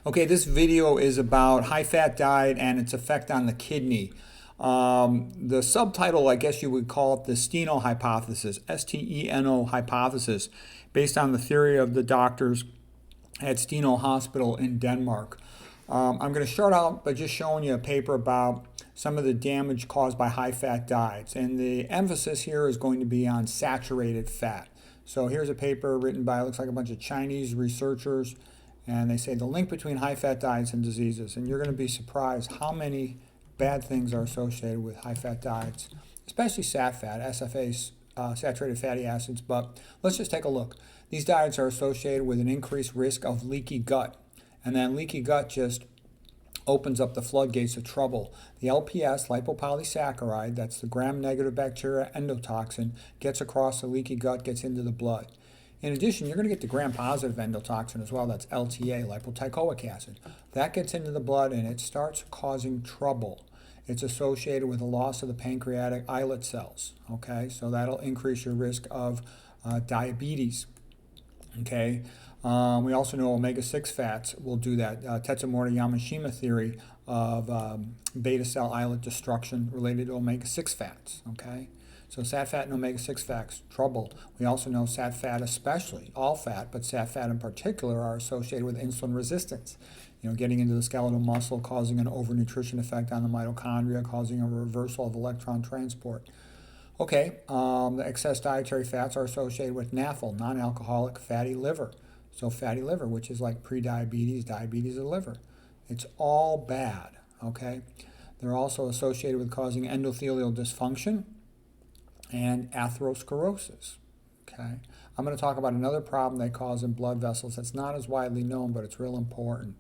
Okay, this video is about high-fat diet and its effect on the kidney. The subtitle, I guess you would call it the Steno hypothesis, S-T-E-N-O hypothesis, based on the theory of the doctors at Steno Hospital in Denmark. I'm going to start out by just showing you a paper about some of the damage caused by high-fat diets. And the emphasis here is going to be on saturated fat. So here's a paper written by, looks like a bunch of Chinese researchers. And they say the link between high-fat diets and diseases. And you're going to be surprised how many bad things are associated with high-fat diets, especially SAT fat, SFAs, saturated fatty acids. But let's just take a look. These diets are associated with an increased risk of leaky gut. And then leaky gut just opens up the floodgates of trouble. The LPS, lipopolysaccharide, that's the gram-negative bacteria endotoxin, gets across the leaky gut, gets into the blood. In addition, you're going to get the gram-positive endotoxin as well. That's LTA, lipoteichoic acid. That gets into the blood and it starts causing trouble. It's associated with the loss of the pancreatic islet cells. Okay, so that'll increase your risk of diabetes. Okay, we also know omega-6 fats will do that. Tetsumoto Yamashima theory of beta cell islet destruction related to omega-6 fats. Okay. So sat fat and omega-6 fats, trouble. We also know sat fat especially, all fat, but sat fat in particular are associated with insulin resistance. You know, getting into the skeletal muscle, causing an overnutrition effect on the mitochondria, causing a reversal of electron transport. Okay, the excess dietary fats are associated with NAFL, non-alcoholic fatty liver. So fatty liver, which is like prediabetes, diabetes of the liver. It's all bad, okay? They're also associated with causing endothelial dysfunction and atherosclerosis. Okay, I'm going to talk about another problem they cause in blood vessels that's not as widely known, but it's real important.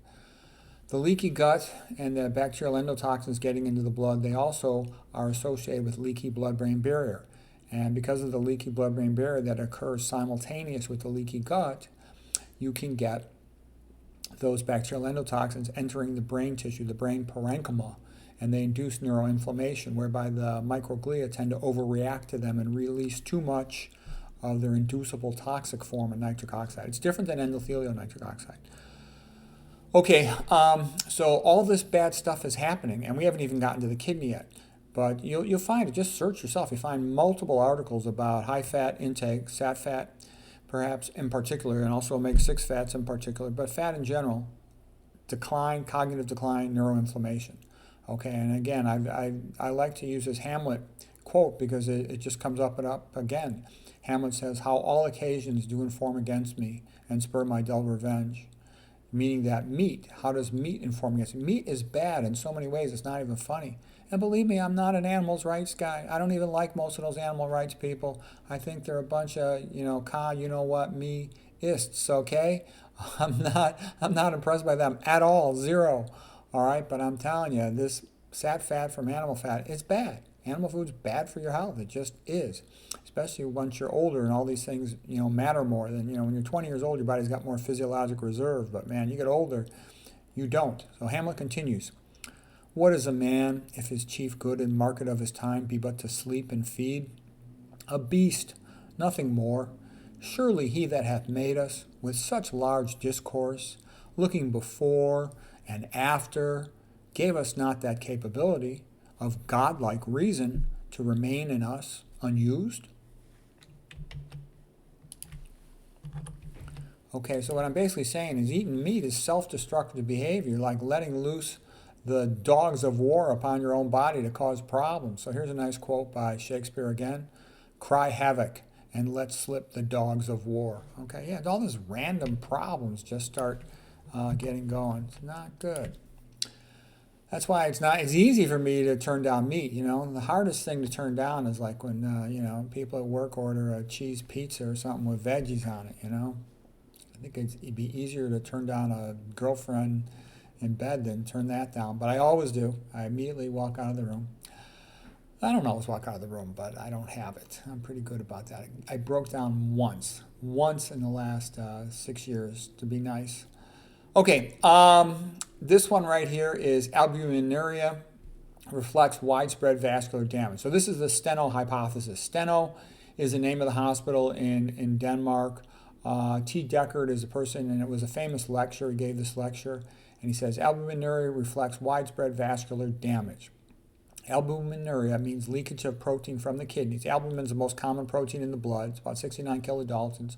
The leaky gut and the bacterial endotoxins getting into the blood, they also are associated with leaky blood-brain barrier. And because of the leaky blood-brain barrier that occurs simultaneous with the leaky gut, you can get those bacterial endotoxins entering the brain tissue, the brain parenchyma, and they induce neuroinflammation, whereby the microglia tend to overreact to them and release too much of their inducible toxic form of nitric oxide. It's different than endothelial nitric oxide. Okay, so all this bad stuff is happening, and we haven't even gotten to the kidney yet. But you'll find it, just search yourself, you find multiple articles about high-fat intake, sat fat perhaps in particular, and also omega-6 fats in particular, but fat in general, decline, cognitive decline, neuroinflammation. Okay, and again, I like to use this Hamlet quote because it just comes up and up again. Hamlet says, "How all occasions do inform against me and spur my dull revenge." Meaning that meat, how does meat inform against me? Meat is bad in so many ways, it's not even funny. And believe me, I'm not an animals rights guy. I don't even like most of those animal rights people. I think they're a bunch of, me-ists, okay? I'm not impressed by them at all, zero. All right, but I'm telling you, this sat fat from animal fat is bad. Animal food's bad for your health. It just is, especially once you're older and all these things, matter more than, when you're 20 years old, your body's got more physiologic reserve. But man, you get older, you don't. So Hamlet continues. What is a man if his chief good and market of his time be but to sleep and feed? A beast, nothing more. Surely he that hath made us with such large discourse, looking before and after, gave us not that capability of godlike reason to remain in us unused? Okay, so what I'm basically saying is eating meat is self-destructive behavior, like letting loose the dogs of war upon your own body to cause problems. So here's a nice quote by Shakespeare again. Cry havoc and let slip the dogs of war. Okay, yeah, all these random problems just start getting going. It's not good. That's why it's easy for me to turn down meat, The hardest thing to turn down is like when, people at work order a cheese pizza or something with veggies on it, I think it'd be easier to turn down a girlfriend in bed than turn that down. But I always do. I immediately walk out of the room. I don't always walk out of the room, but I don't have it. I'm pretty good about that. I broke down once in the last 6 years, to be nice. Okay, this one right here is albuminuria reflects widespread vascular damage. So this is the Steno hypothesis. Steno is the name of the hospital in Denmark. T. Deckard is a person, and it was a famous lecture. He gave this lecture, And he says albuminuria reflects widespread vascular damage. Albuminuria means leakage of protein from the kidneys. Albumin is the most common protein in the blood. It's about 69 kilodaltons.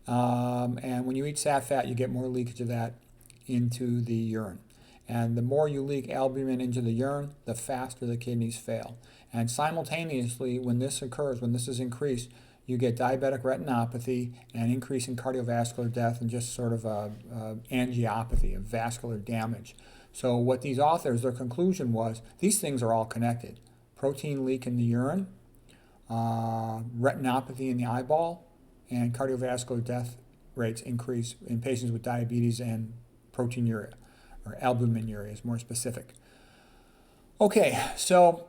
And when you eat sat fat, you get more leakage of that into the urine. And the more you leak albumin into the urine, the faster the kidneys fail. And simultaneously, when this occurs, when this is increased, you get diabetic retinopathy and increase in cardiovascular death and just sort of angiopathy, of vascular damage. So what these authors, their conclusion was, these things are all connected. Protein leak in the urine, retinopathy in the eyeball, and cardiovascular death rates increase in patients with diabetes and proteinuria, or albuminuria is more specific. Okay, so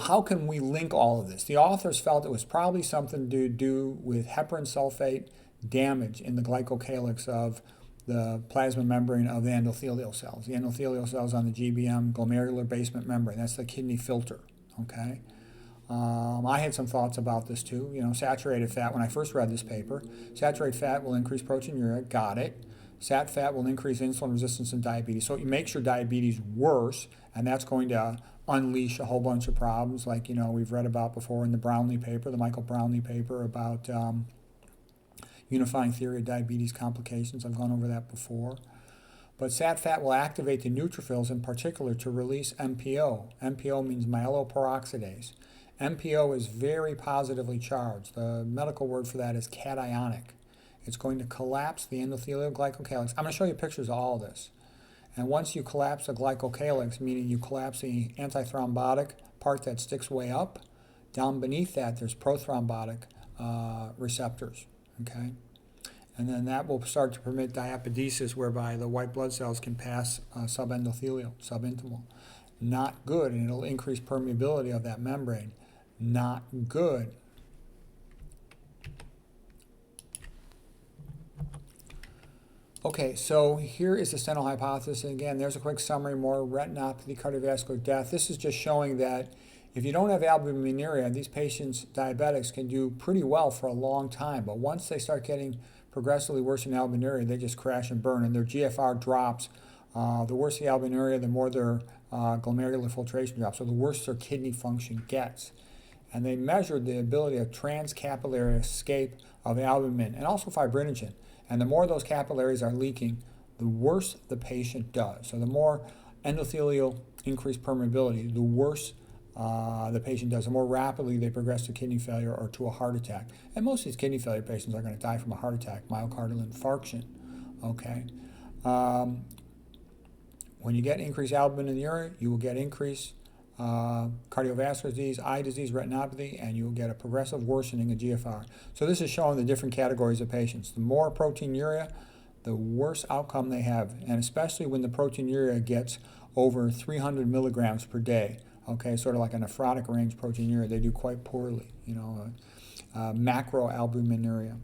how can we link all of this? The authors felt it was probably something to do with heparan sulfate damage in the glycocalyx of the plasma membrane of the endothelial cells. The endothelial cells on the GBM, glomerular basement membrane, that's the kidney filter, okay? I had some thoughts about this too. Saturated fat, when I first read this paper, saturated fat will increase proteinuria, got it. Sat fat will increase insulin resistance and diabetes. So it makes your diabetes worse, and that's going to unleash a whole bunch of problems like, we've read about before in the Brownlee paper, the Michael Brownlee paper about unifying theory of diabetes complications. I've gone over that before. But sat fat will activate the neutrophils in particular to release MPO. MPO means myeloperoxidase. MPO is very positively charged. The medical word for that is cationic. It's going to collapse the endothelial glycocalyx. I'm going to show you pictures of all of this. And once you collapse the glycocalyx, meaning you collapse the antithrombotic part that sticks way up, down beneath that there's prothrombotic receptors, okay? And then that will start to permit diapedesis, whereby the white blood cells can pass subendothelial, subintimal. Not good, and it'll increase permeability of that membrane. Not good. Okay, so here is the Steno hypothesis. And again, there's a quick summary, more retinopathy, cardiovascular death. This is just showing that if you don't have albuminuria, these patients, diabetics, can do pretty well for a long time. But once they start getting progressively worse in albuminuria, they just crash and burn, and their GFR drops. The worse the albuminuria, the more their glomerular filtration drops, so the worse their kidney function gets. And they measured the ability of transcapillary escape of albumin and also fibrinogen. And the more those capillaries are leaking, the worse the patient does. So the more endothelial increased permeability, the worse the patient does, the more rapidly they progress to kidney failure or to a heart attack. And most of these kidney failure patients are going to die from a heart attack, myocardial infarction. Okay. When you get increased albumin in the urine, you will get increased cardiovascular disease, eye disease, retinopathy, and you will get a progressive worsening of GFR. So this is showing the different categories of patients. The more proteinuria, the worse outcome they have, and especially when the proteinuria gets over 300 milligrams per day. Okay, sort of like a nephrotic range proteinuria, they do quite poorly. Macroalbuminuria.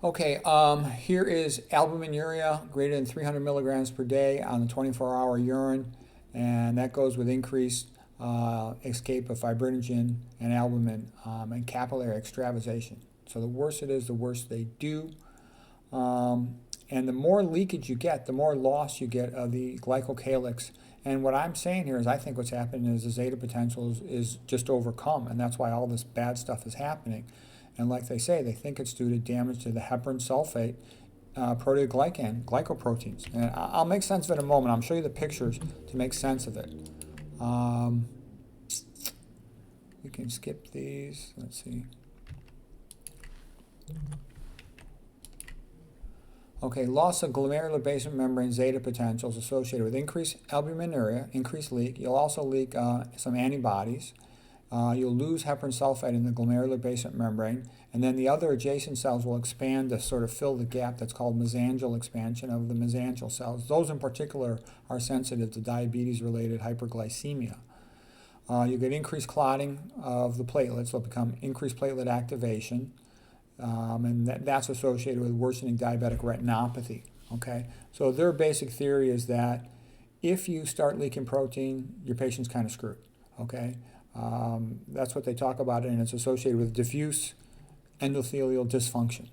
Okay, here is albuminuria greater than 300 milligrams per day on the 24-hour urine, and that goes with increased escape of fibrinogen and albumin and capillary extravasation. So the worse it is, the worse they do. And the more leakage you get, the more loss you get of the glycocalyx. And what I'm saying here is I think what's happening is the zeta potential is just overcome, and that's why all this bad stuff is happening. And like they say, they think it's due to damage to the heparan sulfate proteoglycan, glycoproteins. And I'll make sense of it in a moment. I'll show you the pictures to make sense of it. We can skip these. Let's see. Okay, loss of glomerular basement membrane zeta potential is associated with increased albuminuria, increased leak. You'll also leak some antibodies. You'll lose heparan sulfate in the glomerular basement membrane, and then the other adjacent cells will expand to sort of fill the gap that's called mesangial expansion of the mesangial cells. Those in particular are sensitive to diabetes-related hyperglycemia. You get increased clotting of the platelets. They'll become increased platelet activation, and that's associated with worsening diabetic retinopathy. Okay, so their basic theory is that if you start leaking protein, your patient's kind of screwed. Okay. That's what they talk about, and it's associated with diffuse endothelial dysfunction.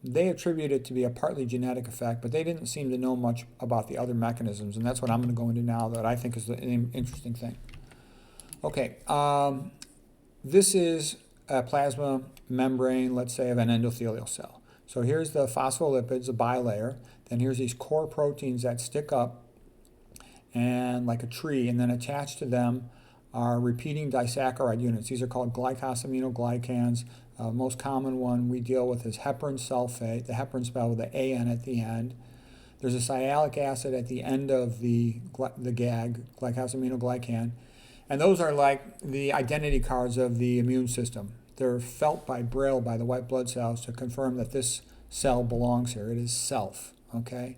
They attribute it to be a partly genetic effect, but they didn't seem to know much about the other mechanisms, and that's what I'm going to go into now that I think is an interesting thing. Okay, this is a plasma membrane, let's say, of an endothelial cell. So here's the phospholipids, a bilayer. Then here's these core proteins that stick up and like a tree, and then attached to them are repeating disaccharide units. These are called glycosaminoglycans. Most common one we deal with is heparan sulfate, the heparan spelled with the AN at the end. There's a sialic acid at the end of the GAG, glycosaminoglycan. And those are like the identity cards of the immune system. They're felt by Braille by the white blood cells to confirm that this cell belongs here. It is self, okay?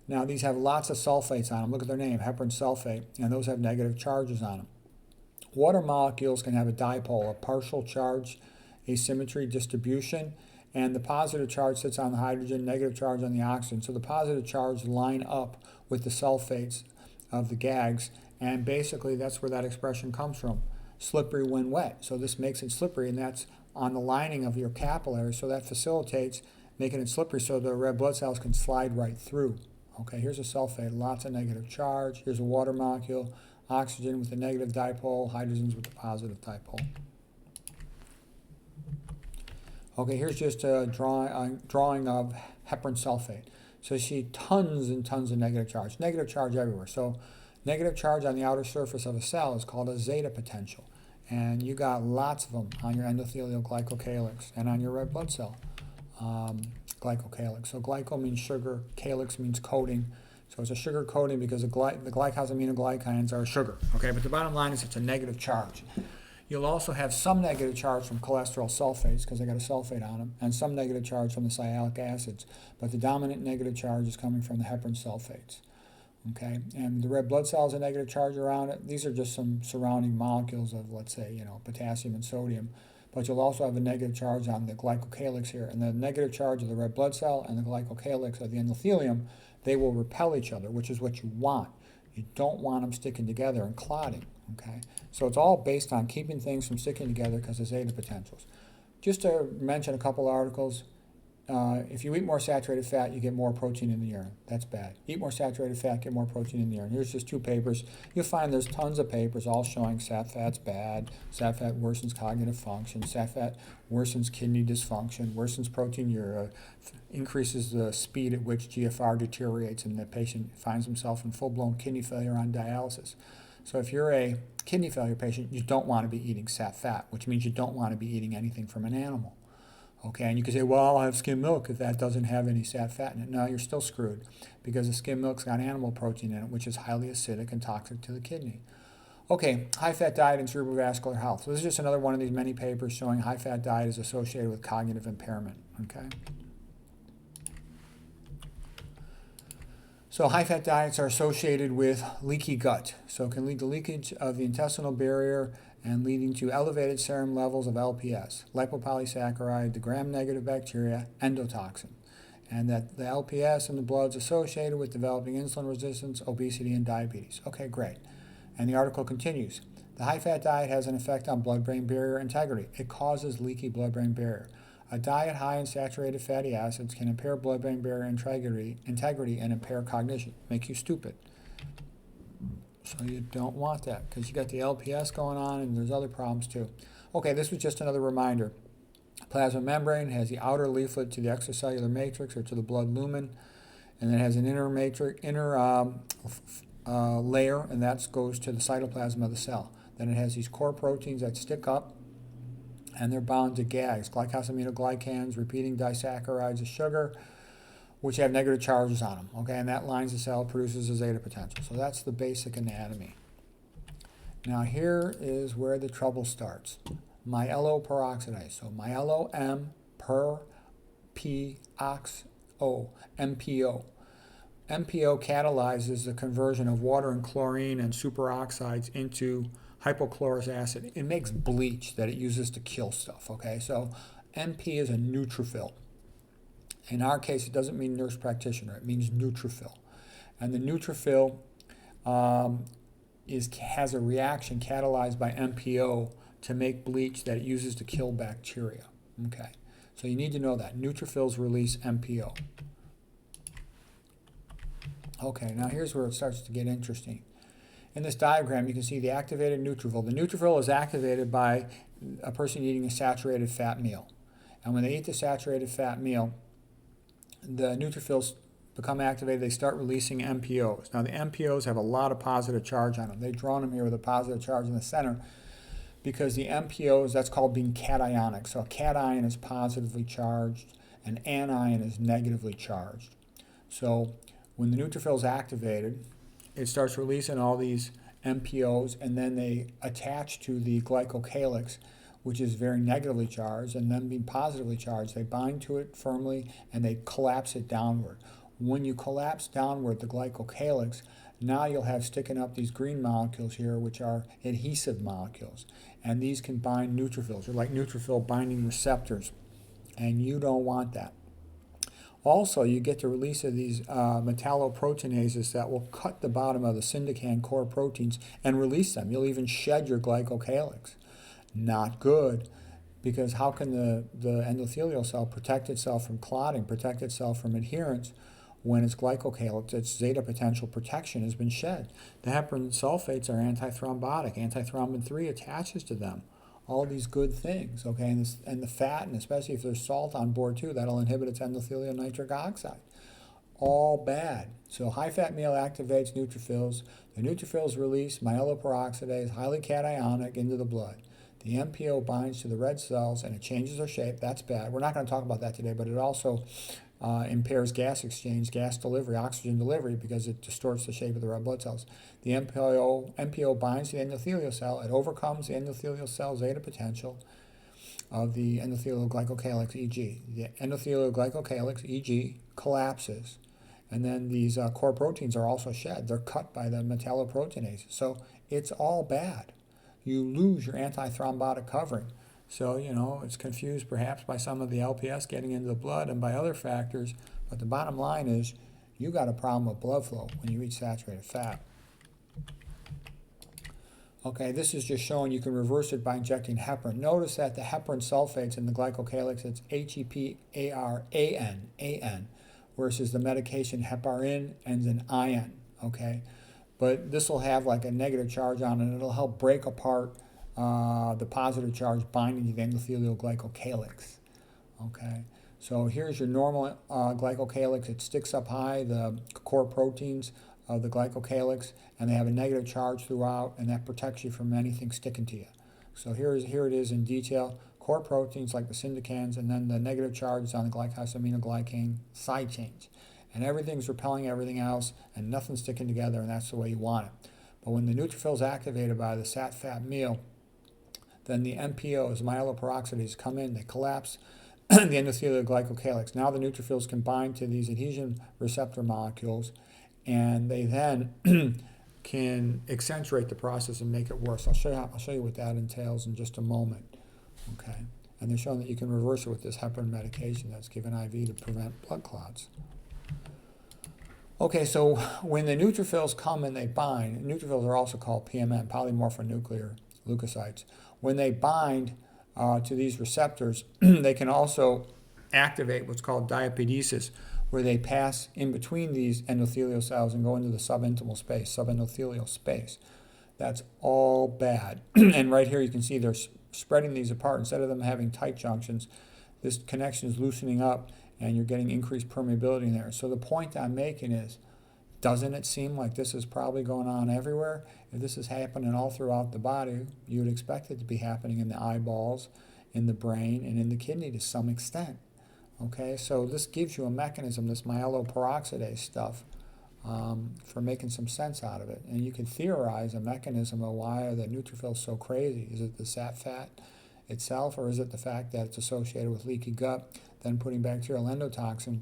Now these have lots of sulfates on them. Look at their name, heparan sulfate, and those have negative charges on them. Water molecules can have a dipole, a partial charge asymmetry distribution, and the positive charge sits on the hydrogen, negative charge on the oxygen. So the positive charge line up with the sulfates of the GAGs, and basically that's where that expression comes from. Slippery when wet. So this makes it slippery, and that's on the lining of your capillaries, so that facilitates making it slippery so the red blood cells can slide right through. Okay, here's a sulfate, lots of negative charge. Here's a water molecule, oxygen with the negative dipole, hydrogens with the positive dipole. Okay, here's just a drawing of heparan sulfate. So you see tons and tons of negative charge everywhere. So negative charge on the outer surface of a cell is called a zeta potential. And you got lots of them on your endothelial glycocalyx and on your red blood cell glycocalyx. So glyco means sugar, calyx means coating. So it's a sugar coating because the glycosaminoglycans are a sugar. Okay, but the bottom line is it's a negative charge. You'll also have some negative charge from cholesterol sulfates because they got a sulfate on them, and some negative charge from the sialic acids. But the dominant negative charge is coming from the heparan sulfates. Okay, and the red blood cell has a negative charge around it. These are just some surrounding molecules of, let's say, potassium and sodium. But you'll also have a negative charge on the glycocalyx here. And the negative charge of the red blood cell and the glycocalyx of the endothelium, they will repel each other, which is what you want. You don't want them sticking together and clotting. Okay, so it's all based on keeping things from sticking together because of zeta potentials. Just to mention a couple articles, if you eat more saturated fat, you get more protein in the urine. That's bad. Eat more saturated fat, get more protein in the urine. Here's just 2 papers. You'll find there's tons of papers all showing sat fat's bad, sat fat worsens cognitive function, sat fat worsens kidney dysfunction, worsens proteinuria, increases the speed at which GFR deteriorates, and the patient finds himself in full-blown kidney failure on dialysis. So if you're a kidney failure patient, you don't want to be eating sat fat, which means you don't want to be eating anything from an animal. Okay, and you can say, well, I'll have skim milk if that doesn't have any sat fat in it. No, you're still screwed because the skim milk's got animal protein in it, which is highly acidic and toxic to the kidney. Okay, high-fat diet and cerebrovascular health. So this is just another one of these many papers showing high-fat diet is associated with cognitive impairment. Okay. So high-fat diets are associated with leaky gut. So it can lead to leakage of the intestinal barrier and leading to elevated serum levels of LPS, lipopolysaccharide, the gram-negative bacteria, endotoxin, and that the LPS in the blood is associated with developing insulin resistance, obesity, and diabetes. Okay, great. And the article continues. The high-fat diet has an effect on blood-brain barrier integrity. It causes leaky blood-brain barrier. A diet high in saturated fatty acids can impair blood-brain barrier integrity and impair cognition, make you stupid. So you don't want that because you got the LPS going on and there's other problems too. Okay, this was just another reminder. Plasma membrane has the outer leaflet to the extracellular matrix or to the blood lumen, and it has an inner layer, and that goes to the cytoplasm of the cell. Then it has these core proteins that stick up, and they're bound to GAGs, glycosaminoglycans, repeating disaccharides of sugar, which have negative charges on them. Okay, and that lines the cell, produces a zeta potential. So that's the basic anatomy. Now here is where the trouble starts. Myeloperoxidase. So myelo M per P ox O, MPO. MPO catalyzes the conversion of water and chlorine and superoxides into hypochlorous acid. It makes bleach that it uses to kill stuff. Okay, so MP is a neutrophil. In our case, it doesn't mean nurse practitioner. It means neutrophil. And the neutrophil has a reaction catalyzed by MPO to make bleach that it uses to kill bacteria. Okay, so you need to know that. Neutrophils release MPO. Okay, now here's where it starts to get interesting. In this diagram, you can see the activated neutrophil. The neutrophil is activated by a person eating a saturated fat meal. And when they eat the saturated fat meal, the neutrophils become activated. They start releasing MPOs. Now, the MPOs have a lot of positive charge on them. They've drawn them here with a positive charge in the center because the MPOs, that's called being cationic. So a cation is positively charged, an anion is negatively charged. So when the neutrophil is activated, it starts releasing all these MPOs, and then they attach to the glycocalyx, which is very negatively charged, and then being positively charged, they bind to it firmly and they collapse it downward. When you collapse downward the glycocalyx, now you'll have sticking up these green molecules here, which are adhesive molecules. And these can bind neutrophils. They're like neutrophil binding receptors, and you don't want that. Also, you get the release of these metalloproteinases that will cut the bottom of the syndecan core proteins and release them. You'll even shed your glycocalyx. Not good, because how can the endothelial cell protect itself from clotting, protect itself from adherence when its glycocalyx, its zeta potential protection has been shed? The heparan sulfates are antithrombotic. Antithrombin 3 attaches to them. All these good things, okay, and the fat, and especially if there's salt on board too, that'll inhibit its endothelial nitric oxide. All bad. So high-fat meal activates neutrophils. The neutrophils release myeloperoxidase, highly cationic, into the blood. The MPO binds to the red cells and it changes their shape. That's bad. We're not going to talk about that today, but it also impairs gas exchange, gas delivery, oxygen delivery, because it distorts the shape of the red blood cells. The MPO binds to the endothelial cell. It overcomes the endothelial cell zeta potential of the endothelial glycocalyx, e.g. The endothelial glycocalyx, e.g., collapses. And then these core proteins are also shed. They're cut by the metalloproteinases. So it's all bad. You lose your antithrombotic covering. So, it's confused perhaps by some of the LPS getting into the blood and by other factors. But the bottom line is you got a problem with blood flow when you eat saturated fat. Okay, this is just showing you can reverse it by injecting heparin. Notice that the heparan sulfates in the glycocalyx, it's Heparan, versus the medication heparin ends in ion, okay? But this will have like a negative charge on it. It'll help break apart the positive charge binding to the endothelial glycocalyx. Okay, so here's your normal glycocalyx. It sticks up high, the core proteins of the glycocalyx, and they have a negative charge throughout, and that protects you from anything sticking to you. So here it is in detail. Core proteins like the syndicans, and then the negative charge on the glycosaminoglycan side chains. And everything's repelling everything else, and nothing's sticking together, and that's the way you want it. But when the neutrophil is activated by the sat-fat meal, then the MPOs, myeloperoxidase, come in, they collapse the endothelial glycocalyx. Now the neutrophils can bind to these adhesion receptor molecules, and they then can accentuate the process and make it worse. I'll show you what that entails in just a moment. Okay, and they're showing that you can reverse it with this heparin medication that's given IV to prevent blood clots. Okay, so when the neutrophils come and they bind, neutrophils are also called PMN, polymorphonuclear leukocytes. When they bind to these receptors, they can also activate what's called diapedesis, where they pass in between these endothelial cells and go into the subendothelial space. That's all bad. And right here you can see they're spreading these apart. Instead of them having tight junctions, this connection is loosening up, and you're getting increased permeability in there. So the point I'm making is, doesn't it seem like this is probably going on everywhere? If this is happening all throughout the body, you would expect it to be happening in the eyeballs, in the brain, and in the kidney to some extent. Okay, so this gives you a mechanism, this myeloperoxidase stuff, for making some sense out of it. And you can theorize a mechanism of why are the neutrophils so crazy. Is it the sat fat itself, or is it the fact that it's associated with leaky gut, then putting bacterial endotoxin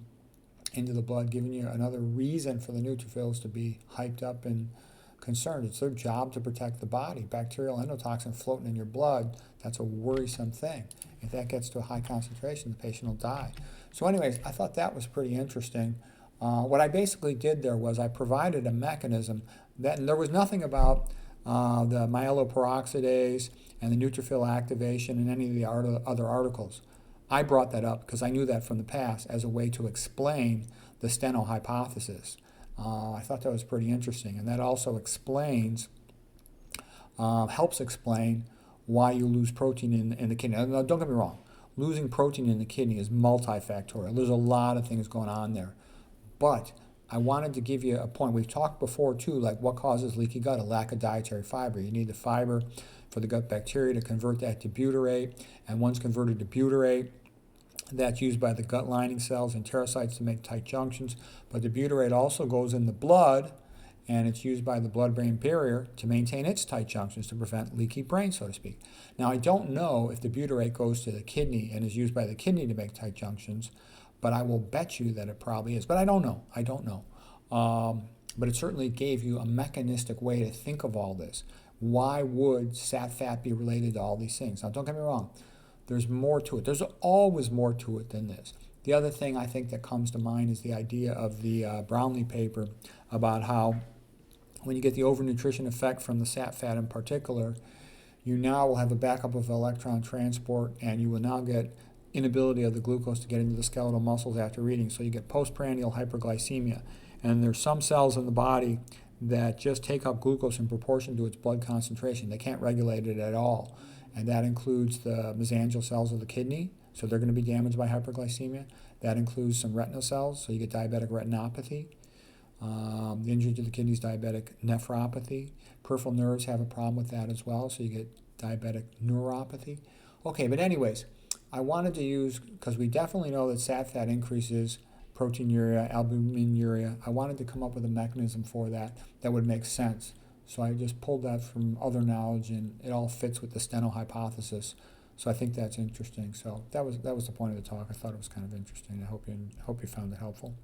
into the blood, giving you another reason for the neutrophils to be hyped up and concerned? It's their job to protect the body. Bacterial endotoxin floating in your blood, that's a worrisome thing. If that gets to a high concentration, the patient will die. So anyways, I thought that was pretty interesting. What I basically did there was I provided a mechanism that, and there was nothing about the myeloperoxidase and the neutrophil activation in any of the other articles. I brought that up because I knew that from the past as a way to explain the Steno hypothesis. I thought that was pretty interesting, and that also explains, helps explain why you lose protein in the kidney. Now, don't get me wrong, losing protein in the kidney is multifactorial. There's a lot of things going on there. But I wanted to give you a point. We've talked before too, like what causes leaky gut? A lack of dietary fiber. You need the fiber for the gut bacteria to convert that to butyrate, and once converted to butyrate, that's used by the gut lining cells and enterocytes to make tight junctions. But the butyrate also goes in the blood, and it's used by the blood-brain barrier to maintain its tight junctions to prevent leaky brain, so to speak. Now, I don't know if the butyrate goes to the kidney and is used by the kidney to make tight junctions, but I will bet you that it probably is. But I don't know. But it certainly gave you a mechanistic way to think of all this. Why would sat fat be related to all these things? Now, don't get me wrong. There's more to it. There's always more to it than this. The other thing I think that comes to mind is the idea of the Brownlee paper about how when you get the overnutrition effect from the sat fat in particular, you now will have a backup of electron transport, and you will now get inability of the glucose to get into the skeletal muscles after eating. So you get postprandial hyperglycemia. And there's some cells in the body that just take up glucose in proportion to its blood concentration. They can't regulate it at all. And that includes the mesangial cells of the kidney, so they're going to be damaged by hyperglycemia. That includes some retinal cells, so you get diabetic retinopathy. The injury to the kidney is diabetic nephropathy. Peripheral nerves have a problem with that as well, so you get diabetic neuropathy. Okay, but anyways, I wanted to use, because we definitely know that sat fat increases proteinuria, albuminuria. I wanted to come up with a mechanism for that that would make sense. So I just pulled that from other knowledge, and it all fits with the Steno hypothesis. So I think that's interesting. So that was the point of the talk. I thought it was kind of interesting. I hope you found it helpful.